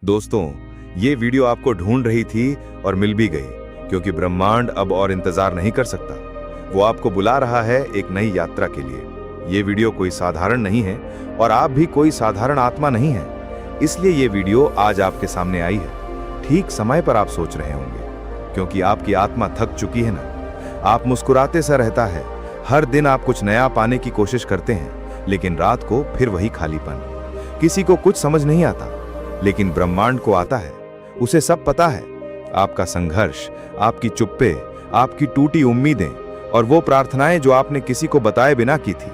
दोस्तों, ये वीडियो आपको ढूंढ रही थी और मिल भी गई, क्योंकि ब्रह्मांड अब और इंतजार नहीं कर सकता। वो आपको बुला रहा है एक नई यात्रा के लिए। ये वीडियो कोई साधारण नहीं है और आप भी कोई साधारण आत्मा नहीं है, इसलिए ये वीडियो आज आपके सामने आई है। ठीक समय पर आप सोच रहे होंगे, क्योंकि आपकी आत्मा थक चुकी है ना। आप मुस्कुराते सा रहता है, हर दिन आप कुछ नया पाने की कोशिश करते हैं, लेकिन रात को फिर वही खालीपन। किसी को कुछ समझ नहीं आता, लेकिन ब्रह्मांड को आता है। उसे सब पता है, आपका संघर्ष, आपकी चुप्पे, आपकी टूटी उम्मीदें और वो प्रार्थनाएं जो आपने किसी को बताए बिना की थी।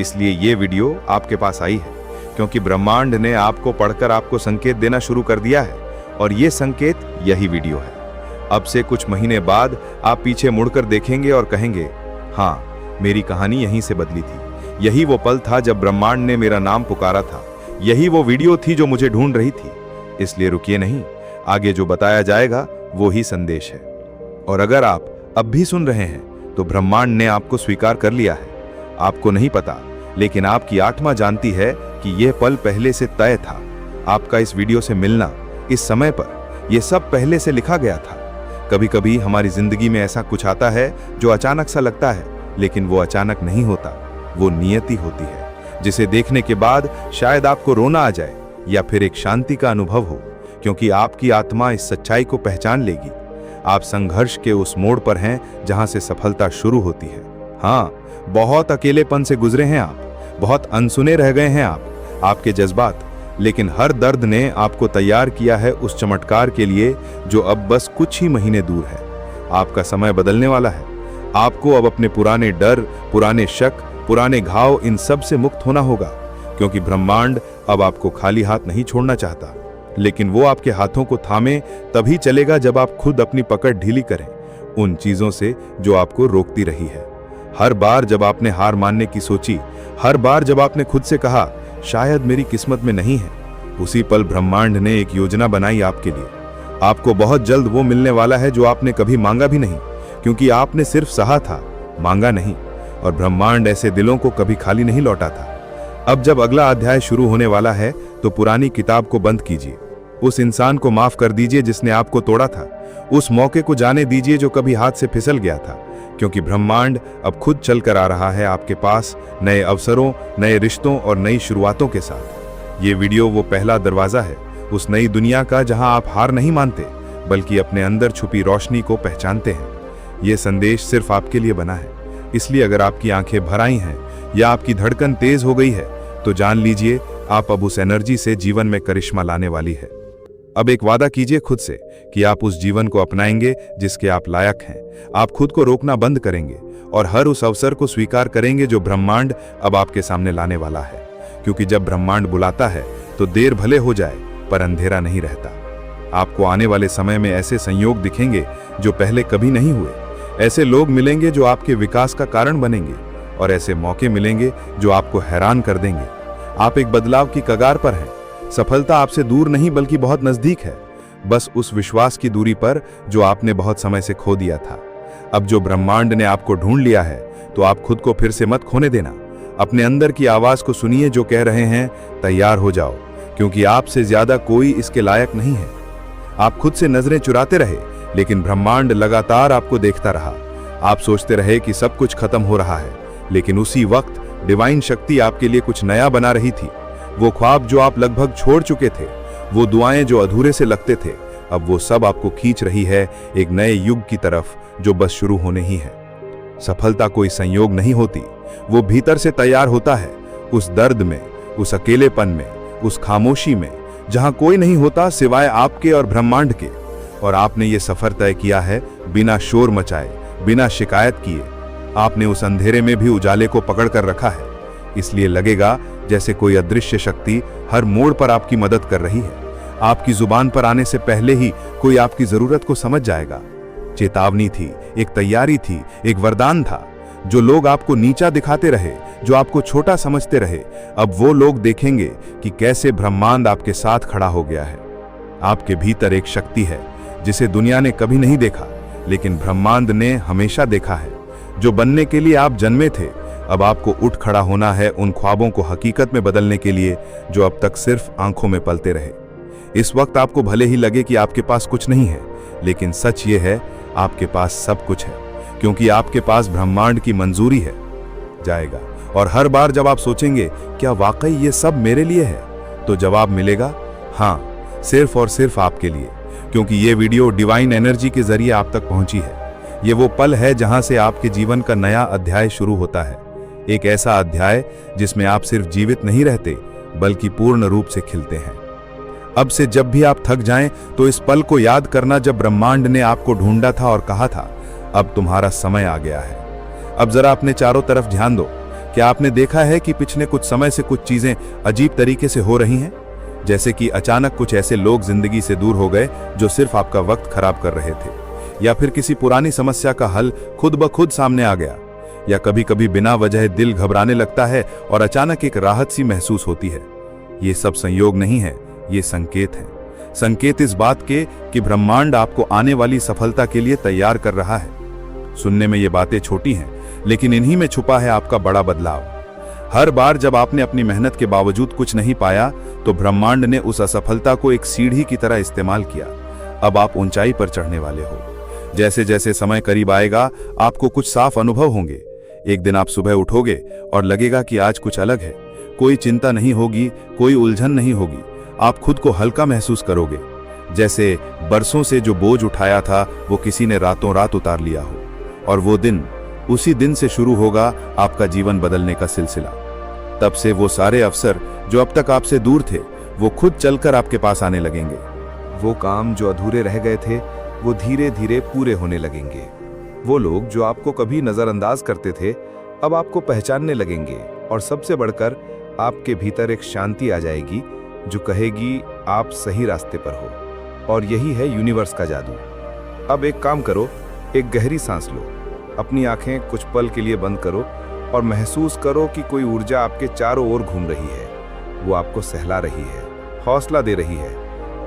इसलिए ये वीडियो आपके पास आई है, क्योंकि ब्रह्मांड ने आपको पढ़कर आपको संकेत देना शुरू कर दिया है, और ये संकेत यही वीडियो है। अब से कुछ महीने बाद आप पीछे मुड़कर देखेंगे और कहेंगे, हाँ, मेरी कहानी यहीं से बदली थी। यही वो पल था जब ब्रह्मांड ने मेरा नाम पुकारा था। यही वो वीडियो थी जो मुझे ढूंढ रही थी। इसलिए रुकिए नहीं, आगे जो बताया जाएगा वो ही संदेश है। और अगर आप अब भी सुन रहे हैं, तो ब्रह्मांड ने आपको स्वीकार कर लिया है। आपको नहीं पता, लेकिन आपकी आत्मा जानती है कि यह पल पहले से तय था। आपका इस वीडियो से मिलना, इस समय पर, यह सब पहले से लिखा गया था। कभी कभी हमारी जिंदगी में ऐसा कुछ आता है जो अचानक सा लगता है, लेकिन वो अचानक नहीं होता, वो नियति होती है, जिसे देखने के बाद शायद आपको रोना आ जाए या फिर एक शांति का अनुभव हो, क्योंकि आपकी आत्मा इस सच्चाई को पहचान लेगी। आप संघर्ष के उस मोड़ पर हैं जहां से सफलता शुरू होती है। हाँ, बहुत अकेलेपन से गुजरे हैं आप, बहुत अनसुने रह गए हैं आपके जज्बात, लेकिन हर दर्द ने आपको तैयार किया है उस चमत्कार के लिए जो अब बस कुछ ही महीने दूर है। आपका समय बदलने वाला है। आपको अब अपने पुराने डर, पुराने शक, पुराने घाव, इन सब से मुक्त होना होगा, क्योंकि ब्रह्मांड अब आपको खाली हाथ नहीं छोड़ना चाहता। लेकिन वो आपके हाथों को थामे तभी चलेगा जब आप खुद अपनी पकड़ ढीली करें उन चीजों से जो आपको रोकती रही है। हर बार जब आपने हार मानने की सोची, हर बार जब आपने खुद से कहा शायद मेरी किस्मत में नहीं है, उसी पल ब्रह्मांड ने एक योजना बनाई आपके लिए। आपको बहुत जल्द वो मिलने वाला है जो आपने कभी मांगा भी नहीं, क्योंकि आपने सिर्फ सहा था, मांगा नहीं। और ब्रह्मांड ऐसे दिलों को कभी खाली नहीं लौटा था। अब जब अगला अध्याय शुरू होने वाला है, तो पुरानी किताब को बंद कीजिए। उस इंसान को माफ कर दीजिए जिसने आपको तोड़ा था। उस मौके को जाने दीजिए जो कभी हाथ से फिसल गया था, क्योंकि ब्रह्मांड अब खुद चल कर आ रहा है आपके पास, नए अवसरों, नए रिश्तों और नई शुरुआतों के साथ। ये वीडियो वो पहला दरवाजा है उस नई दुनिया का, जहां आप हार नहीं मानते, बल्कि अपने अंदर छुपी रोशनी को पहचानते हैं। ये संदेश सिर्फ आपके लिए बना है, इसलिए अगर आपकी आंखें भर आई हैं या आपकी धड़कन तेज हो गई है, तो जान लीजिए आप अब उस एनर्जी से जीवन में करिश्मा लाने वाली है। अब एक वादा कीजिए खुद से कि आप उस जीवन को अपनाएंगे जिसके आप लायक हैं। आप खुद को रोकना बंद करेंगे और हर उस अवसर को स्वीकार करेंगे जो ब्रह्मांड अब आपके सामने लाने वाला है, क्योंकि जब ब्रह्मांड बुलाता है तो देर भले हो जाए, पर अंधेरा नहीं रहता। आपको आने वाले समय में ऐसे संयोग दिखेंगे जो पहले कभी नहीं हुए। ऐसे लोग मिलेंगे जो आपके विकास का कारण बनेंगे, और ऐसे मौके मिलेंगे जो आपको हैरान कर देंगे। आप एक बदलाव की कगार पर हैं। सफलता आपसे दूर नहीं बल्कि बहुत नजदीक है, बस उस विश्वास की दूरी पर जो आपने बहुत समय से खो दिया था। अब जो ब्रह्मांड ने आपको ढूंढ लिया है, तो आप खुद को फिर से मत खोने देना। अपने अंदर की आवाज को सुनिए जो कह रहे हैं, तैयार हो जाओ, क्योंकि आपसे ज्यादा कोई इसके लायक नहीं है। आप खुद से नजरें चुराते रहे, लेकिन ब्रह्मांड लगातार आपको देखता रहा। आप सोचते रहे कि सब कुछ खत्म हो रहा है, लेकिन उसी वक्त डिवाइन शक्ति आपके लिए कुछ नया बना रही थी। वो ख्वाब जो आप लगभग छोड़ चुके थे, वो दुआएं जो अधूरे से लगते थे, अब वो सब आपको खींच रही है एक नए युग की तरफ जो बस शुरू होने ही है। सफलता कोई संयोग नहीं होती, वो भीतर से तैयार होता है, उस दर्द में, उस अकेलेपन में, उस खामोशी में, जहां कोई नहीं होता सिवाय आपके और ब्रह्मांड के। और आपने ये सफर तय किया है बिना शोर मचाए, बिना शिकायत किए। आपने उस अंधेरे में भी उजाले को पकड़ कर रखा है, इसलिए लगेगा जैसे कोई अदृश्य शक्ति हर मोड़ पर आपकी मदद कर रही है। आपकी जुबान पर आने से पहले ही कोई आपकी जरूरत को समझ जाएगा। चेतावनी थी, एक तैयारी थी, एक वरदान था। जो लोग आपको नीचा दिखाते रहे, जो आपको छोटा समझते रहे, अब वो लोग देखेंगे कि कैसे ब्रह्मांड आपके साथ खड़ा हो गया है। आपके भीतर एक शक्ति है जिसे दुनिया ने कभी नहीं देखा, लेकिन ब्रह्मांड ने हमेशा देखा है। जो बनने के लिए आप जन्मे थे, अब आपको उठ खड़ा होना है उन ख्वाबों को हकीकत में बदलने के लिए जो अब तक सिर्फ आंखों में पलते रहे। इस वक्त आपको भले ही लगे कि आपके पास कुछ नहीं है, लेकिन सच ये है आपके पास सब कुछ है, क्योंकि आपके पास ब्रह्मांड की मंजूरी है जाएगा। और हर बार जब आप सोचेंगे क्या वाकई ये सब मेरे लिए है, तो जवाब मिलेगा हाँ, सिर्फ और सिर्फ आपके लिए, क्योंकि ये वीडियो डिवाइन एनर्जी के जरिए आप तक पहुंची है। ये वो पल है जहां से आपके जीवन का नया अध्याय शुरू होता है, एक ऐसा अध्याय जिसमें आप सिर्फ जीवित नहीं रहते बल्कि पूर्ण रूप से खिलते हैं। अब से जब भी आप थक जाएं तो इस पल को याद करना जब ब्रह्मांड ने आपको ढूंढा था और कहा था अब तुम्हारा समय आ गया है। अब जरा अपने चारों तरफ ध्यान दो। क्या आपने देखा है कि पिछले कुछ समय से कुछ चीजें अजीब तरीके से हो रही हैं? जैसे कि अचानक कुछ ऐसे लोग जिंदगी से दूर हो गए जो सिर्फ आपका वक्त खराब कर रहे थे, या फिर किसी पुरानी समस्या का हल खुद ब खुद सामने आ गया, या कभी कभी बिना वजह दिल घबराने लगता है और अचानक एक राहत सी महसूस होती है। ये सब संयोग नहीं है, ये संकेत है। संकेत इस बात के कि ब्रह्मांड आपको आने वाली सफलता के लिए तैयार कर रहा है। सुनने में ये बातें छोटी हैं, लेकिन इन्हीं में छुपा है आपका बड़ा बदलाव। हर बार जब आपने अपनी मेहनत के बावजूद कुछ नहीं पाया, तो ब्रह्मांड ने उस असफलता को एक सीढ़ी की तरह इस्तेमाल किया। अब आप ऊंचाई पर चढ़ने वाले हो। जैसे जैसे समय करीब आएगा, आपको कुछ साफ अनुभव होंगे। एक दिन आप सुबह उठोगे और लगेगा कि आज कुछ अलग है। कोई चिंता नहीं होगी, कोई उलझन नहीं होगी। आप खुद को हल्का महसूस करोगे, जैसे बरसों से जो बोझ उठाया था वो किसी ने रातों रात उतार लिया हो। और वो दिन, उसी दिन से शुरू होगा आपका जीवन बदलने का सिलसिला। तब से वो सारे अवसर जो अब तक आपसे दूर थे, वो खुद चलकर आपके पास आने लगेंगे। वो काम जो अधूरे रह गए थे, वो धीरे धीरे पूरे होने लगेंगे। वो लोग जो आपको कभी नजरअंदाज करते थे, अब आपको पहचानने लगेंगे। और सबसे बढ़कर आपके भीतर एक शांति आ जाएगी जो कहेगी आप सही रास्ते पर हो। और यही है यूनिवर्स का जादू। अब एक काम करो, एक गहरी सांस लो, अपनी आंखें कुछ पल के लिए बंद करो और महसूस करो कि कोई ऊर्जा आपके चारों ओर घूम रही है। वो आपको सहला रही है, हौसला दे रही है।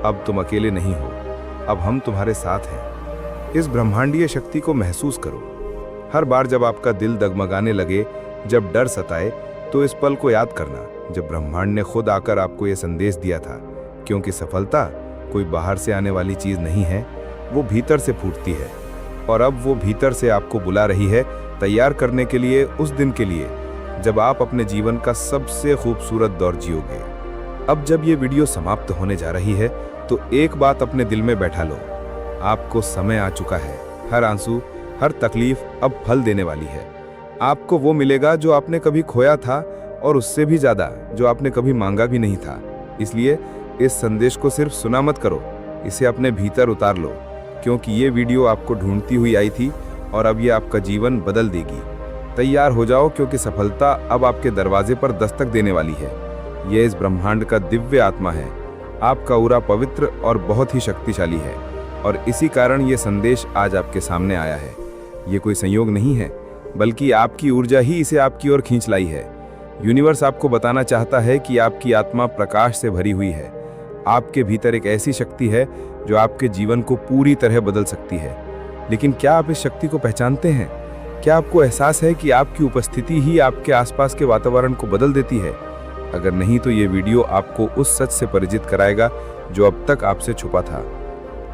अब तुम अकेले नहीं हो, अब हम तुम्हारे साथ हैं। इस ब्रह्मांडीय शक्ति को महसूस करो। हर बार जब आपका दिल डगमगाने लगे, जब डर सताए, तो इस पल को याद करना जब ब्रह्मांड ने खुद आकर आपको यह संदेश दिया था, क्योंकि सफलता कोई बाहर से आने वाली चीज नहीं है, वो भीतर से फूटती है। और अब वो भीतर से आपको बुला रही है, तैयार करने के लिए उस दिन के लिए जब आप अपने जीवन का सबसे खूबसूरत दौर जियोगे। अब जब ये वीडियो समाप्त होने जा रही है, तो एक बात अपने दिल में बैठा लो, आपको समय आ चुका है। हर आंसू, हर तकलीफ अब फल देने वाली है। आपको वो मिलेगा जो आपने कभी खोया था, और उससे भी ज्यादा जो आपने कभी मांगा भी नहीं था। इसलिए इस संदेश को सिर्फ सुना मत करो, इसे अपने भीतर उतार लो, क्योंकि ये वीडियो आपको ढूंढती हुई आई थी और अब ये आपका जीवन बदल देगी। तैयार हो जाओ, क्योंकि सफलता अब आपके दरवाजे पर दस्तक देने वाली है। यह इस ब्रह्मांड का दिव्य आत्मा है। आपका ऑरा पवित्र और बहुत ही शक्तिशाली है, और इसी कारण ये संदेश आज आपके सामने आया है। ये कोई संयोग नहीं है, बल्कि आपकी ऊर्जा ही इसे आपकी ओर खींच लाई है। यूनिवर्स आपको बताना चाहता है कि आपकी आत्मा प्रकाश से भरी हुई है। आपके भीतर एक ऐसी शक्ति है जो आपके जीवन को पूरी तरह बदल सकती है। लेकिन क्या आप इस शक्ति को पहचानते हैं? क्या आपको एहसास है कि आपकी उपस्थिति ही आपके आसपास के वातावरण को बदल देती है? अगर नहीं, तो ये वीडियो आपको उस सच से परिचित कराएगा जो अब तक आपसे छुपा था।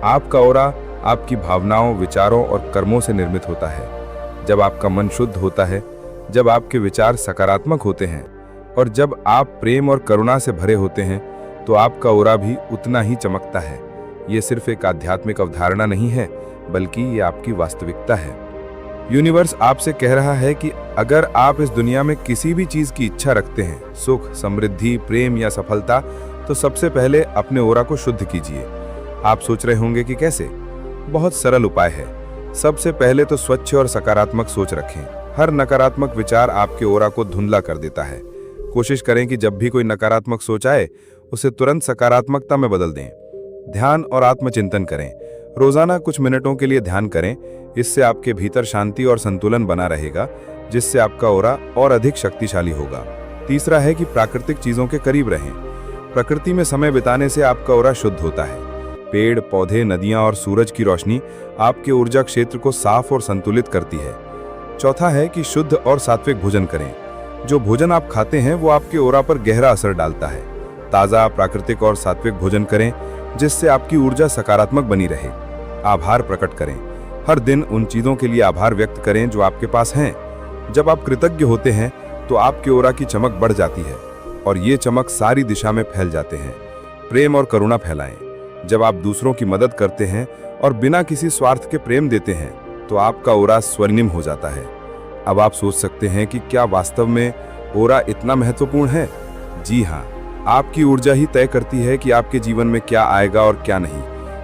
आपका ऑरा आपकी भावनाओं, विचारों और कर्मों से निर्मित होता है। जब आपका मन शुद्ध होता है, जब आपके विचार सकारात्मक होते हैं, और जब आप प्रेम और करुणा से भरे होते हैं, तो आपका ऑरा भी उतना ही चमकता है। ये सिर्फ एक आध्यात्मिक अवधारणा नहीं है, बल्कि ये आपकी वास्तविकता है। यूनिवर्स आपसे कह रहा है कि अगर आप इस दुनिया में किसी भी चीज की इच्छा रखते हैं, सुख, समृद्धि, प्रेम या सफलता, तो सबसे पहले अपने ऑरा को शुद्ध कीजिए। आप सोच रहे होंगे कि कैसे? बहुत सरल उपाय है। सबसे पहले तो स्वच्छ और सकारात्मक सोच रखें। हर नकारात्मक विचार आपके ऑरा को धुंधला कर देता है। कोशिश करें कि जब भी कोई नकारात्मक सोच आए, उसे तुरंत सकारात्मकता में बदल दें। ध्यान और आत्मचिंतन करें। रोजाना कुछ मिनटों के लिए ध्यान करें। इससे आपके भीतर शांति और संतुलन बना रहेगा, जिससे आपका ऑरा और अधिक शक्तिशाली होगा। तीसरा है कि प्राकृतिक चीजों के करीब रहें। प्रकृति में समय बिताने से आपका ऑरा शुद्ध होता है। पेड़, पौधे, नदियां और सूरज की रोशनी आपके ऊर्जा क्षेत्र को साफ और संतुलित करती है। चौथा है कि शुद्ध और सात्विक भोजन करें। जो भोजन आप खाते हैं वो आपके ऑरा पर गहरा असर डालता है। ताज़ा, प्राकृतिक और सात्विक भोजन करें। जिससे आपकी ऊर्जा सकारात्मक बनी रहे। आभार प्रकट करें। हर दिन उन चीजों के लिए आभार व्यक्त करें जो आपके पास हैं। जब आप कृतज्ञ होते हैं तो आपके ऑरा की चमक बढ़ जाती है और ये चमक सारी दिशा में फैल जाते हैं। प्रेम और करुणा फैलाएं। जब आप दूसरों की मदद करते हैं और बिना किसी स्वार्थ के प्रेम देते हैं तो आपका ऑरा स्वर्णिम हो जाता है। अब आप सोच सकते हैं कि क्या वास्तव में ऑरा इतना महत्वपूर्ण है? जी हाँ, आपकी ऊर्जा ही तय करती है कि आपके जीवन में क्या आएगा और क्या नहीं।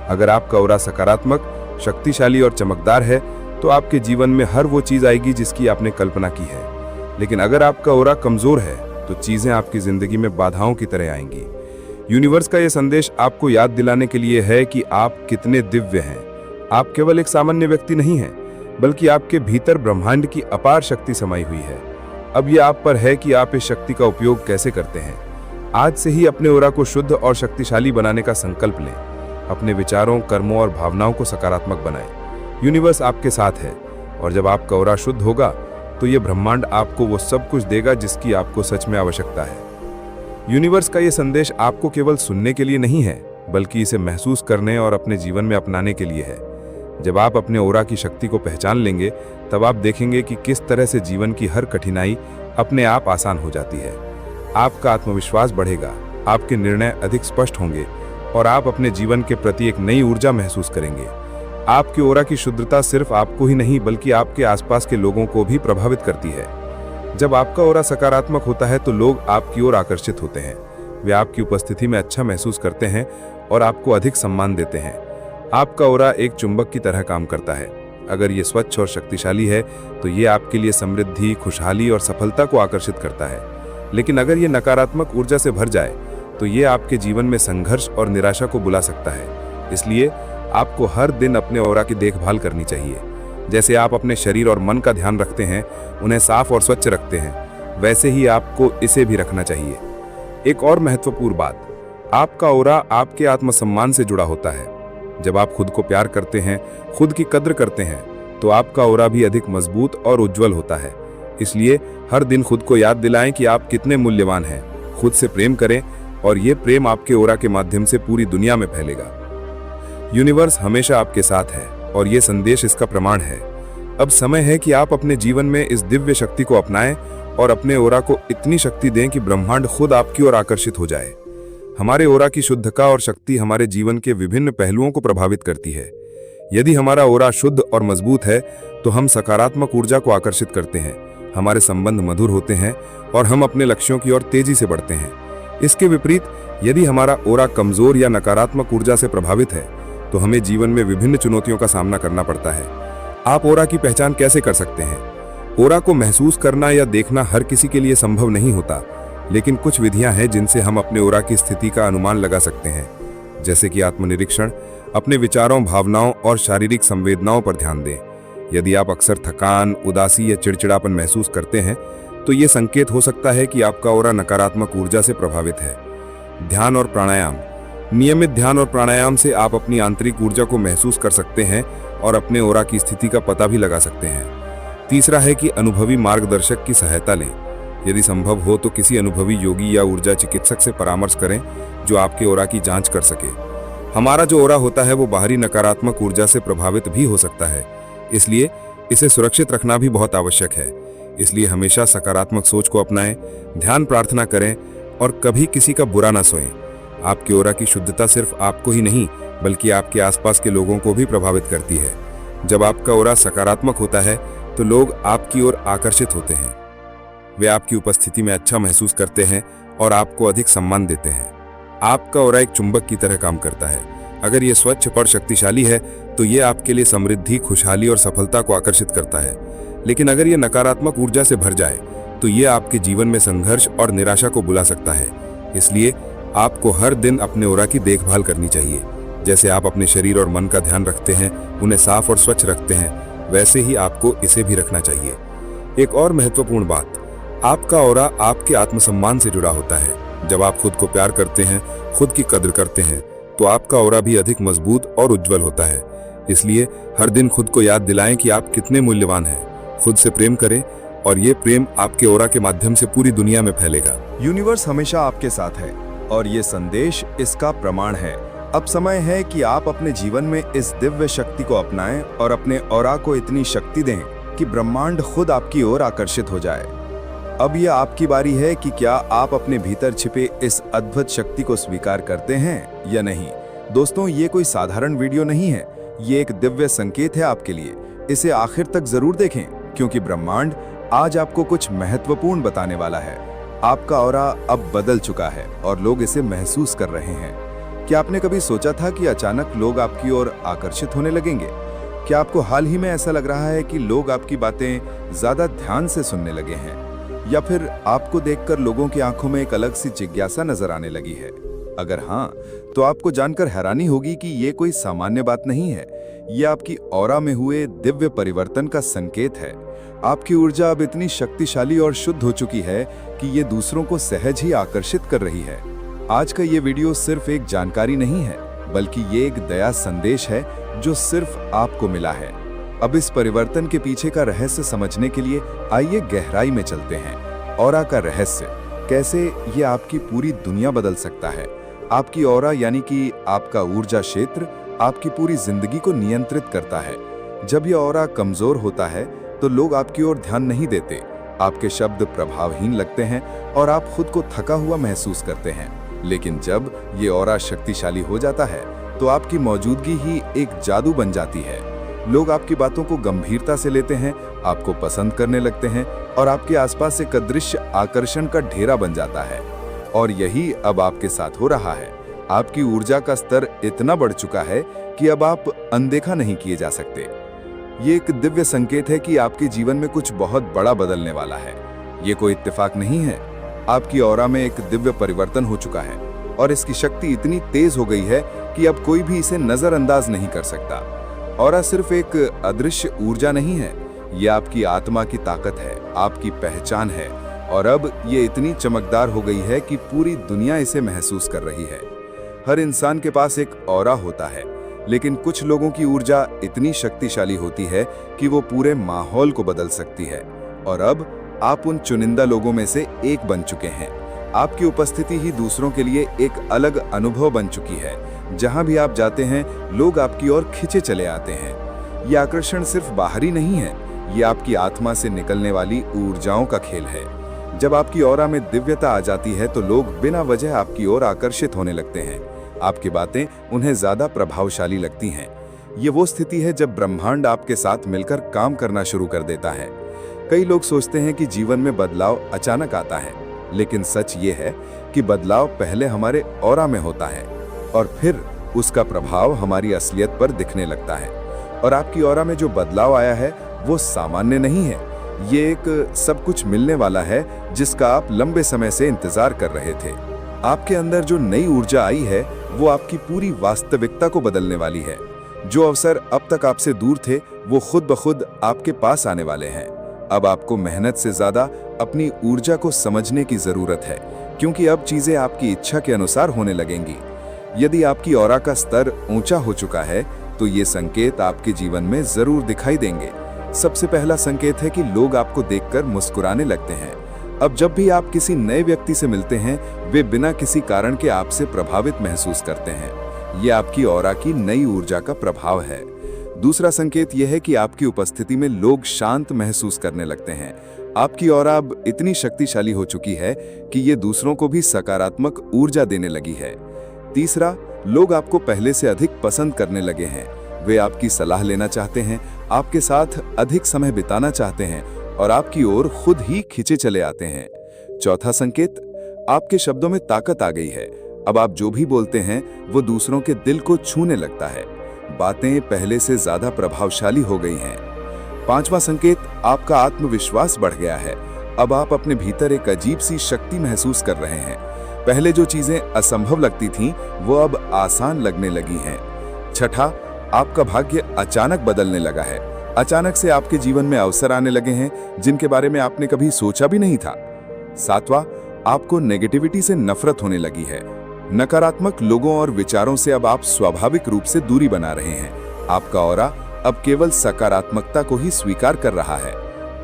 अगर आपका ऑरा सकारात्मक, शक्तिशाली और चमकदार है तो आपके जीवन में हर वो चीज आएगी जिसकी आपने कल्पना की है। लेकिन अगर आपका ऑरा कमजोर है तो चीजें आपकी जिंदगी में बाधाओं की तरह आएंगी। यूनिवर्स का यह संदेश आपको याद दिलाने के लिए है कि आप कितने दिव्य हैं। आप केवल एक सामान्य व्यक्ति नहीं हैं, बल्कि आपके भीतर ब्रह्मांड की अपार शक्ति समाई हुई है। अब यह आप पर है कि आप इस शक्ति का उपयोग कैसे करते हैं। आज से ही अपने ऑरा को शुद्ध और शक्तिशाली बनाने का संकल्प लें। अपने विचारों, कर्मों और भावनाओं को सकारात्मक बनाएं। यूनिवर्स आपके साथ है और जब आपका ऑरा शुद्ध होगा तो यह ब्रह्मांड आपको वो सब कुछ देगा जिसकी आपको सच में आवश्यकता है। यूनिवर्स का यह संदेश आपको केवल सुनने के लिए नहीं है, बल्कि इसे महसूस करने और अपने जीवन में अपनाने के लिए है। जब आप अपने ऑरा की शक्ति को पहचान लेंगे तब आप देखेंगे कि किस तरह से जीवन की हर कठिनाई अपने आप आसान हो जाती है। आपका आत्मविश्वास बढ़ेगा, आपके निर्णय अधिक स्पष्ट होंगे और आप अपने जीवन के प्रति एक नई ऊर्जा महसूस करेंगे। आपकी ऑरा की शुद्धता सिर्फ आपको ही नहीं बल्कि आपके आसपास के लोगों को भी प्रभावित करती है। जब आपका ऑरा सकारात्मक होता है तो लोग आपकी ओर आकर्षित होते हैं। वे आपकी उपस्थिति में अच्छा महसूस करते हैं और आपको अधिक सम्मान देते हैं। आपका ऑरा एक चुंबक की तरह काम करता है। अगर ये स्वच्छ और शक्तिशाली है तो ये आपके लिए समृद्धि, खुशहाली और सफलता को आकर्षित करता है। लेकिन अगर ये नकारात्मक ऊर्जा से भर जाए तो ये आपके जीवन में संघर्ष और निराशा को बुला सकता है। इसलिए आपको हर दिन अपने ऑरा की देखभाल करनी चाहिए। जैसे आप अपने शरीर और मन का ध्यान रखते हैं, उन्हें साफ और स्वच्छ रखते हैं, वैसे ही आपको इसे भी रखना चाहिए। एक और महत्वपूर्ण बात, आपका ऑरा आपके आत्मसम्मान से जुड़ा होता है। जब आप खुद को प्यार करते हैं, खुद की कद्र करते हैं, तो आपका ऑरा भी अधिक मजबूत और उज्जवल होता है। इसलिए हर दिन खुद को याद दिलाएं कि आप कितने मूल्यवान हैं। खुद से प्रेम करें और ये प्रेम आपके ऑरा के माध्यम से पूरी दुनिया में फैलेगा। यूनिवर्स हमेशा आपके साथ है और ये संदेश इसका प्रमाण है। अब समय है कि आप अपने जीवन में इस दिव्य शक्ति को अपनाएं और अपने ऑरा को इतनी शक्ति दें कि ब्रह्मांड खुद आपकी ओर आकर्षित हो जाए। हमारे ऑरा की शुद्धता और शक्ति हमारे जीवन के विभिन्न पहलुओं को प्रभावित करती है। यदि हमारा ऑरा शुद्ध और मजबूत है तो हम सकारात्मक ऊर्जा को आकर्षित करते हैं, हमारे संबंध मधुर होते हैं और हम अपने लक्ष्यों की ओर तेजी से बढ़ते हैं। इसके विपरीत यदि हमारा ऑरा कमजोर या नकारात्मक ऊर्जा से प्रभावित है तो हमें जीवन में विभिन्न चुनौतियों का सामना करना पड़ता है। आप ऑरा की पहचान कैसे कर सकते हैं? ऑरा को महसूस करना या देखना हर किसी के लिए संभव नहीं होता, लेकिन कुछ विधियां हैं जिनसे हम अपने ऑरा की स्थिति का अनुमान लगा सकते हैं। जैसे कि आत्मनिरीक्षण, अपने विचारों, भावनाओं और शारीरिक संवेदनाओं पर ध्यान दें। यदि आप अक्सर थकान, उदासी या चिड़चिड़ापन महसूस करते हैं तो ये संकेत हो सकता है कि आपका ऑरा नकारात्मक ऊर्जा से प्रभावित है। ध्यान और प्राणायाम, नियमित ध्यान और प्राणायाम से आप अपनी आंतरिक ऊर्जा को महसूस कर सकते हैं और अपने ऑरा की स्थिति का पता भी लगा सकते हैं। तीसरा है कि अनुभवी मार्गदर्शक की सहायता लें। यदि संभव हो तो किसी अनुभवी योगी या ऊर्जा चिकित्सक से परामर्श करें जो आपके ऑरा की जांच कर सके। हमारा जो ऑरा होता है वो बाहरी नकारात्मक ऊर्जा से प्रभावित भी हो सकता है, इसलिए इसे सुरक्षित रखना भी बहुत आवश्यक है। इसलिए हमेशा सकारात्मक सोच को अपनाएं, ध्यान प्रार्थना करें और कभी किसी का बुरा ना सोएं। आपकी ऑरा की शुद्धता सिर्फ आपको ही नहीं बल्कि आपके आसपास के लोगों को भी प्रभावित करती है। जब आपका ऑरा सकारात्मक होता है तो लोग आपकी ओर आकर्षित होते हैं। वे आपकी उपस्थिति में अच्छा महसूस करते हैं और आपको अधिक सम्मान देते हैं। आपका ऑरा एक चुंबक की तरह काम करता है। अगर ये स्वच्छ और शक्तिशाली है तो ये आपके लिए समृद्धि, खुशहाली और सफलता को आकर्षित करता है। लेकिन अगर ये नकारात्मक ऊर्जा से भर जाए तो ये आपके जीवन में संघर्ष और निराशा को बुला सकता है। इसलिए आपको हर दिन अपने ऑरा की देखभाल करनी चाहिए। जैसे आप अपने शरीर और मन का ध्यान रखते हैं, उन्हें साफ और स्वच्छ रखते हैं, वैसे ही आपको इसे भी रखना चाहिए। एक और महत्वपूर्ण बात, आपका ऑरा आपके आत्मसम्मान से जुड़ा होता है। जब आप खुद को प्यार करते हैं, खुद की कद्र करते हैं, तो आपका ऑरा भी अधिक मजबूत और उज्जवल होता है। इसलिए हर दिन खुद को याद दिलाएं कि आप कितने मूल्यवान हैं। खुद से प्रेम करें और ये प्रेम आपके ऑरा के माध्यम से पूरी दुनिया में फैलेगा। यूनिवर्स हमेशा आपके साथ है और ये संदेश इसका प्रमाण है। अब समय है कि आप अपने जीवन में इस दिव्य शक्ति को अपनाएं और अपने ऑरा को इतनी शक्ति दें कि ब्रह्मांड खुद आपकी ओर आकर्षित हो जाए। अब यह आपकी बारी है कि क्या आप अपने भीतर छिपे इस अद्भुत शक्ति को स्वीकार करते हैं या नहीं। दोस्तों, ये कोई साधारण वीडियो नहीं है, ये एक दिव्य संकेत है आपके लिए। इसे आखिर तक जरूर देखें, क्योंकि ब्रह्मांड आज आपको कुछ महत्वपूर्ण बताने वाला है। आपका ऑरा अब बदल चुका है और लोग इसे महसूस कर रहे हैं। क्या आपने कभी सोचा था कि अचानक लोग आपकी ओर आकर्षित होने लगेंगे? क्या आपको हाल ही में ऐसा लग रहा है कि लोग आपकी बातें ज्यादा ध्यान से सुनने लगे हैं, या फिर आपको देखकर लोगों की आंखों में एक अलग सी जिज्ञासा नजर आने लगी है? अगर हाँ, तो आपको जानकर हैरानी होगी कि ये कोई सामान्य बात नहीं है। ये आपकी ऑरा में हुए दिव्य परिवर्तन का संकेत है। आपकी ऊर्जा अब इतनी शक्तिशाली और शुद्ध हो चुकी है कि ये दूसरों को सहज ही आकर्षित कर रही है। आज का ये वीडियो सिर्फ एक जानकारी नहीं है, बल्कि ये एक दया संदेश है जो सिर्फ आपको मिला है। अब इस परिवर्तन के पीछे का रहस्य समझने के लिए आइए गहराई में चलते हैं। ऑरा का रहस्य, कैसे ये आपकी पूरी दुनिया बदल सकता है। आपकी ऑरा यानी कि आपका ऊर्जा क्षेत्र आपकी पूरी जिंदगी को नियंत्रित करता है। जब यह ऑरा कमजोर होता है तो लोग आपकी ओर ध्यान नहीं देते, आपके शब्द प्रभावहीन लगते हैं और आप खुद को थका हुआ महसूस करते हैं। लेकिन जब ये ऑरा शक्तिशाली हो जाता है तो आपकी मौजूदगी ही एक जादू बन जाती है। लोग आपकी बातों को गंभीरता से लेते हैं, आपको पसंद करने लगते हैं और आपके आसपास एक अदृश्य आकर्षण का घेरा बन जाता है। और यही अब आपके साथ हो रहा है। आपकी ऊर्जा का स्तर इतना बढ़ चुका है कि अब आप अनदेखा नहीं किए जा सकते। ये एक दिव्य संकेत है कि आपके जीवन में कुछ बहुत बड़ा बदलने वाला है। ये कोई इत्तेफाक नहीं है। आपकी ऑरा में एक दिव्य परिवर्तन हो चुका है और इसकी शक्ति इतनी तेज हो गई है कि अब कोई भी इसे नजरअंदाज नहीं कर सकता। ऑरा सिर्फ एक अदृश्य ऊर्जा नहीं है, ये आपकी आत्मा की ताकत है, आपकी पहचान है। और अब ये इतनी चमकदार हो गई है कि पूरी दुनिया इसे महसूस कर रही है। हर इंसान के पास एक ऑरा होता है, लेकिन कुछ लोगों की ऊर्जा इतनी शक्तिशाली होती है कि वो पूरे माहौल को बदल सकती है। और अब आप उन चुनिंदा लोगों में से एक बन चुके हैं। आपकी उपस्थिति ही दूसरों के लिए एक अलग अनुभव बन चुकी है। जहां भी आप जाते हैं, लोग आपकी ओर खिंचे चले आते हैं। ये आकर्षण सिर्फ बाहरी नहीं है, ये आपकी आत्मा से निकलने वाली ऊर्जाओं का खेल है। जब आपकी ऑरा में दिव्यता आ जाती है तो लोग बिना वजह आपकी ओर आकर्षित होने लगते हैं। आपकी बातें उन्हें ज्यादा प्रभावशाली लगती हैं। ये वो स्थिति है जब ब्रह्मांड आपके साथ मिलकर काम करना शुरू कर देता है। कई लोग सोचते हैं कि जीवन में बदलाव अचानक आता है, लेकिन सच ये है कि बदलाव पहले हमारे ऑरा में होता है और फिर उसका प्रभाव हमारी असलियत पर दिखने लगता है। और आपकी ऑरा में जो बदलाव आया है वो सामान्य नहीं है। ये एक सब कुछ मिलने वाला है जिसका आप लंबे समय से इंतजार कर रहे थे। आपके अंदर जो नई ऊर्जा आई है वो आपकी पूरी वास्तविकता को बदलने वाली है। जो अवसर अब तक आपसे दूर थे वो खुद ब खुद आपके पास आने वाले हैं। अब आपको मेहनत से ज्यादा अपनी ऊर्जा को समझने की जरूरत है, क्योंकि अब चीजें आपकी इच्छा के अनुसार होने लगेंगी। यदि आपकी ऑरा का स्तर ऊंचा हो चुका है तो ये संकेत आपके जीवन में जरूर दिखाई देंगे। सबसे पहला संकेत है कि लोग आपको देखकर मुस्कुराने लगते हैं। अब जब भी आप किसी नए व्यक्ति से मिलते हैं, वे बिना किसी कारण के आपसे प्रभावित महसूस करते हैं। ये आपकी ऑरा की नई ऊर्जा का प्रभाव है। दूसरा संकेत यह है कि आपकी उपस्थिति में लोग शांत महसूस करने लगते हैं। आपकी ऑरा अब इतनी शक्तिशाली हो चुकी है कि ये दूसरों को भी सकारात्मक ऊर्जा देने लगी है। तीसरा, लोग आपको पहले से अधिक पसंद करने लगे हैं। वे आपकी सलाह लेना चाहते हैं, आपके साथ अधिक समय बिताना चाहते हैं और आपकी ओर खुद ही खिंचे चले आते हैं। चौथा संकेत, आपके शब्दों में ताकत आ गई है। अब आप जो भी बोलते हैं वो दूसरों के दिल को छूने लगता है। बातें पहले से ज्यादा प्रभावशाली हो गई हैं। पांचवा संकेत, आपका आत्मविश्वास बढ़ गया है। अब आप अपने भीतर एक अजीब सी शक्ति महसूस कर रहे हैं। पहले जो चीजें असंभव लगती थीं, वो अब आसान लगने लगी हैं। छठा, आपका भाग्य अचानक बदलने लगा है। अचानक से आपके जीवन में अवसर आने लगे हैं जिनके बारे में आपने कभी सोचा भी नहीं था। सातवां, आपको नेगेटिविटी से नफरत होने लगी है। नकारात्मक लोगों और विचारों से अब आप स्वाभाविक रूप से दूरी बना रहे हैं। आपका ऑरा अब केवल सकारात्मकता को ही स्वीकार कर रहा है।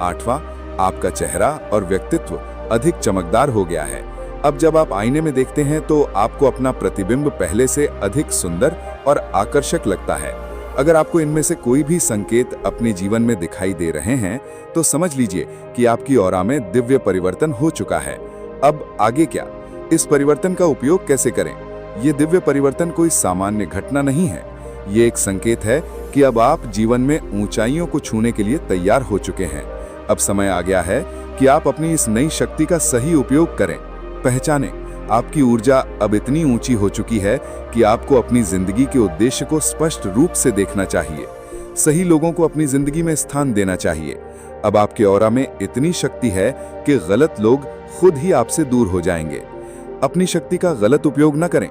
आठवां, आपका चेहरा और व्यक्तित्व अधिक चमकदार हो गया है। अब जब आप आईने में देखते हैं तो आपको अपना प्रतिबिंब पहले से अधिक सुंदर और आकर्षक लगता है। अगर आपको इनमें से कोई भी संकेत अपने जीवन में दिखाई दे रहे हैं तो समझ लीजिए कि आपकी ऑरा में दिव्य परिवर्तन हो चुका है। अब आगे क्या? इस परिवर्तन का उपयोग कैसे करें? ये दिव्य परिवर्तन कोई सामान्य घटना नहीं है। ये एक संकेत है कि अब आप जीवन में ऊंचाइयों को छूने के लिए तैयार हो चुके हैं। अब समय आ गया है कि आप अपनी इस नई शक्ति का सही उपयोग करें। पहचानें, आपकी ऊर्जा अब इतनी ऊंची हो चुकी है कि आपको अपनी जिंदगी के उद्देश्य को स्पष्ट रूप से देखना चाहिए। सही लोगों को अपनी जिंदगी में स्थान देना चाहिए। अब आपके ऑरा में इतनी शक्ति है कि गलत लोग खुद ही आपसे दूर हो जाएंगे। अपनी शक्ति का गलत उपयोग न करें।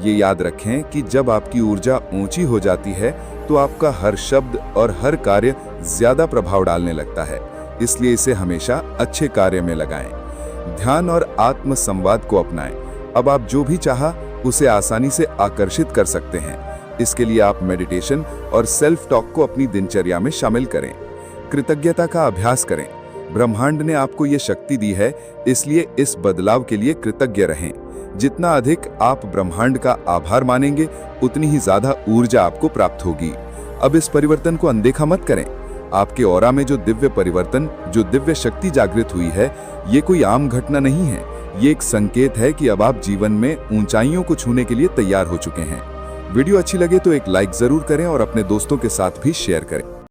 ये याद रखें कि जब आपकी ऊर्जा ऊंची हो जाती है तो आपका हर शब्द और हर कार्य ज्यादा प्रभाव डालने लगता है। इसलिए इसे हमेशा अच्छे कार्य में लगाएं। ध्यान और आत्म संवाद को अपनाएं। अब आप जो भी चाहा उसे आसानी से आकर्षित कर सकते हैं। इसके लिए आप मेडिटेशन और सेल्फ टॉक को अपनी दिनचर्या में शामिल करें। कृतज्ञता का अभ्यास करें। ब्रह्मांड ने आपको ये शक्ति दी है, इसलिए इस बदलाव के लिए कृतज्ञ रहें। जितना अधिक आप ब्रह्मांड का आभार मानेंगे, उतनी ही ज्यादा ऊर्जा आपको प्राप्त होगी। अब इस परिवर्तन को अनदेखा मत करें। आपके ऑरा में जो दिव्य परिवर्तन, जो दिव्य शक्ति जागृत हुई है, ये कोई आम घटना नहीं है। ये एक संकेत है कि अब आप जीवन में ऊंचाइयों को छूने के लिए तैयार हो चुके हैं। वीडियो अच्छी लगे तो एक लाइक जरूर करें और अपने दोस्तों के साथ भी शेयर करें।